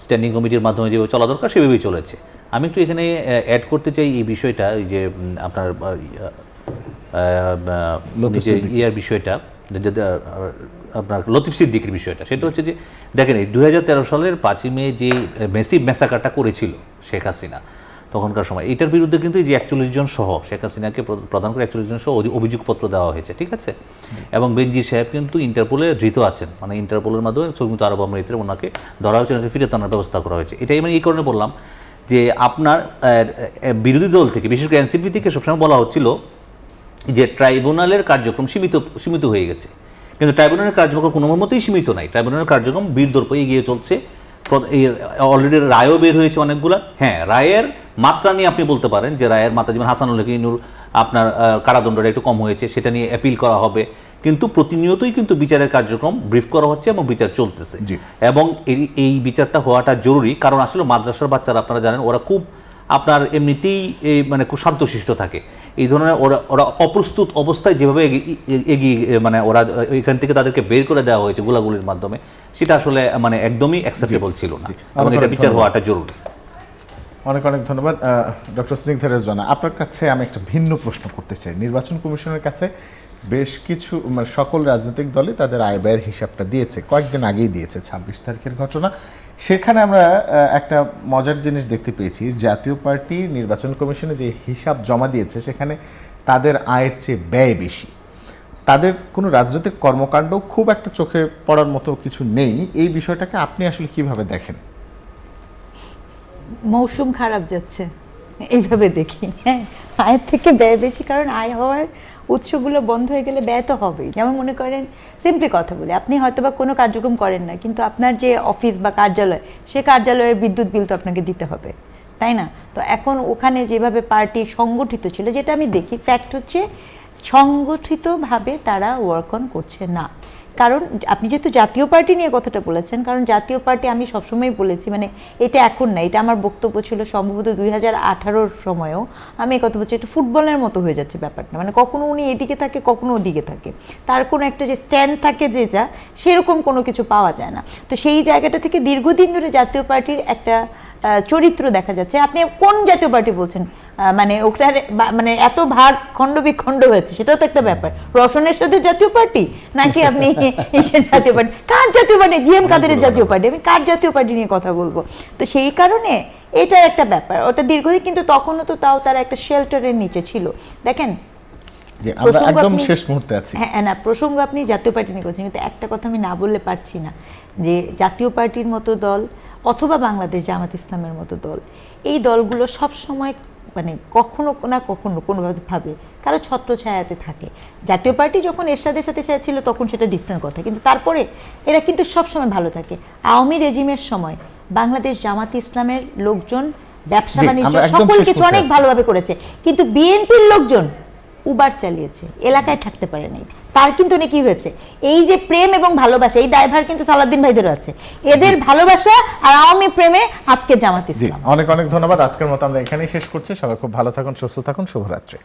স্ট্যান্ডিং কমিটির মাধ্যমে যেভাবে চলা দরকার সেভাবেই চলেছে। আমি একটু এখানে অ্যাড করতে চাই এই বিষয়টা, এই যে আপনার ইয়ার বিষয়টা, আপনার লতিফ সিদ্দিকের বিষয়টা, সেটা হচ্ছে যে দেখেন এই 2013 সালের 5ই মে যে মেসিভ ম্যাসাকারটা করেছিল শেখ হাসিনা তখনকার সময়, এটার বিরুদ্ধে কিন্তু এই যে 41 জন সহ, শেখ হাসিনাকে প্রধান করে 41 জন সহ অভিযোগপত্র দেওয়া হয়েছে, ঠিক আছে? এবং বেনজির সাহেব কিন্তু ইন্টারপোলে ধৃত আছেন, মানে ইন্টারপোলের মাধ্যমে সংযুক্ত আরব আমিরাতে ওনাকে ধরা হয়েছে, ওনাকে ফিরে আনার ব্যবস্থা করা হয়েছে। এটাই আমি এই কারণে বললাম যে আপনার বিরোধী দল থেকে, বিশেষ করে এনসিপি থেকে সবসময় বলা হচ্ছিল যে ট্রাইব্যুনালের কার্যক্রম সীমিত হয়ে গেছে, কিন্তু ট্রাইব্যুনালের কার্যক্রম কোনো মতেই সীমিত নাই। ট্রাইব্যুনালের কার্যক্রম বীরদর্পে এগিয়ে চলছে, অলরেডি রায়ও বের হয়েছে অনেকগুলো। হ্যাঁ, রায়ের মাত্রা নিয়ে আপনি বলতে পারেন যে রায়ের মাত্রা, যেমন হাসানুল হক আপনার কারাদণ্ডটা একটু কম হয়েছে, সেটা নিয়ে অ্যাপিল করা হবে, কিন্তু প্রতিনিয়তই কিন্তু বিচারের কার্যক্রম ব্রিফ করা হচ্ছে এবং বিচার চলতেছে। এবং এই বিচারটা হওয়াটা জরুরি, কারণ আসলে মাদ্রাসার বাচ্চারা আপনারা জানেন ওরা খুব আপনার এমনিতেই মানে খুব শান্তশিষ্ট থাকে। এই ধরনের ওরা অপ্রস্তুত অবস্থায় যেভাবে এগিয়ে মানে ওরা এখান থেকে তাদেরকে বের করে দেওয়া হয়েছে গোলাগুলির মাধ্যমে, সেটা আসলে মানে একদমই অ্যাকসেপ্টেবল ছিল না, এবং এটা বিচার হওয়াটা জরুরি। অনেক অনেক ধন্যবাদ। ডক্টর স্নিগ্ধা রেজওয়ানা, আপনার কাছে আমি একটা ভিন্ন প্রশ্ন করতে চাই। নির্বাচন কমিশনের কাছে বেশ কিছু মানে সকল রাজনৈতিক দলই তাদের আয় ব্যয়ের হিসাবটা দিয়েছে, কয়েকদিন আগেই দিয়েছে, 26 তারিখের ঘটনা। সেখানে আমরা একটা মজার জিনিস দেখতে পেয়েছি, জাতীয় পার্টি নির্বাচন কমিশনে যে হিসাব জমা দিয়েছে সেখানে তাদের আয়ের চেয়ে ব্যয় বেশি। তাদের কোনো রাজনৈতিক কর্মকাণ্ড খুব একটা চোখে পড়ার মতো কিছু নেই। এই বিষয়টাকে আপনি আসলে কিভাবে দেখেন? মৌসুম খারাপ যাচ্ছে এইভাবে দেখি। হ্যাঁ, আয়ের থেকে ব্যয় বেশি, কারণ আয় হওয়ার উৎসগুলো বন্ধ হয়ে গেলে ব্যয় তো হবেই। যেমন মনে করেন, সিম্পলি কথা বলি, আপনি হয়তোবা কোনো কার্যক্রম করেন না, কিন্তু আপনার যে অফিস বা কার্যালয়, সে কার্যালয়ের বিদ্যুৎ বিল তো আপনাকে দিতে হবে, তাই না? তো এখন ওখানে যেভাবে পার্টি সংগঠিত ছিল, যেটা আমি দেখি, ফ্যাক্ট হচ্ছে সংগঠিতভাবে তারা ওয়ার্ক অন করছে না। কারণ আপনি যেহেতু জাতীয় পার্টি নিয়ে কথাটা বলেছেন, কারণ জাতীয় পার্টি আমি সবসময় বলেছি, মানে এটা এখন না, এটা আমার বক্তব্য ছিল সম্ভবত 2018-র সময়ও আমি এই কথা বলছি, এটা ফুটবলের মতো হয়ে যাচ্ছে ব্যাপারটা, মানে কখনো উনি এদিকে থাকে, কখনো ওদিকে থাকে, তার কোনো একটা যে স্ট্যান্ড থাকে যেটা, সেরকম কোনো কিছু পাওয়া যায় না। তো সেই জায়গাটা থেকে দীর্ঘদিন ধরে জাতীয় পার্টির একটা চরিত্র দেখা যাচ্ছে। আপনি কোন জাতীয় পার্টি বলছেন? মানে ওটার মানে এত ভাগ খণ্ড বিখণ্ড হয়েছে, সেটাও তো একটা ব্যাপার। রওশনের সাথে জাতীয় পার্টি, নাকি আপনি এসের জাতীয় পার্টি? কার জাতীয় পার্টি? জিএম কাদেরের জাতীয় পার্টি? আমি কার জাতীয় পার্টি নিয়ে কথা বলবো? তো সেই কারণে এটা একটা ব্যাপার, ওটা দীর্ঘদিন, কিন্তু তখনও তো তাও তারা একটা শেল্টারের নিচে ছিল। দেখেন, যে আমরা একদম শেষ মুহূর্তে আছি। হ্যাঁ না, প্রসঙ্গ আপনি জাতীয় পার্টি নিয়ে করছেন, কিন্তু একটা কথা আমি না বললে পারছি না, যে জাতীয় পার্টির মতো দল অথবা বাংলাদেশ জামাত ইসলামের মতো দল, এই দলগুলো সব সময় মানে কখনো না কখনো কোনোভাবে ভাবে কারো ছত্রছায়াতে থাকে। জাতীয় পার্টি যখন এরশাদের সাথে ছিল তখন সেটা ডিফারেন্ট কথা, কিন্তু তারপরে এরা কিন্তু সবসময় ভালো থাকে। আওয়ামী রেজিমের সময় বাংলাদেশ জামাত ইসলামের লোকজন ব্যবসা বাণিজ্য সকল কিছু অনেক ভালোভাবে করেছে, কিন্তু বিএনপির লোকজন উবার চালিয়েছে, এলাকায় থাকতে পারে নাই। তার কিন্তু কি হয়েছে, এই যে প্রেম এবং ভালোবাসা, এই দায়ভার কিন্তু সালাউদ্দিন ভাইদেরও আছে। এদের ভালোবাসা আর আওয়ামী প্রেমে আজকে জামাত ইসলাম। অনেক অনেক ধন্যবাদ। আজকের মতো আমরা এখানেই শেষ করছি। সবাই খুব ভালো থাকুন, সুস্থ থাকুন, শুভরাত্রি।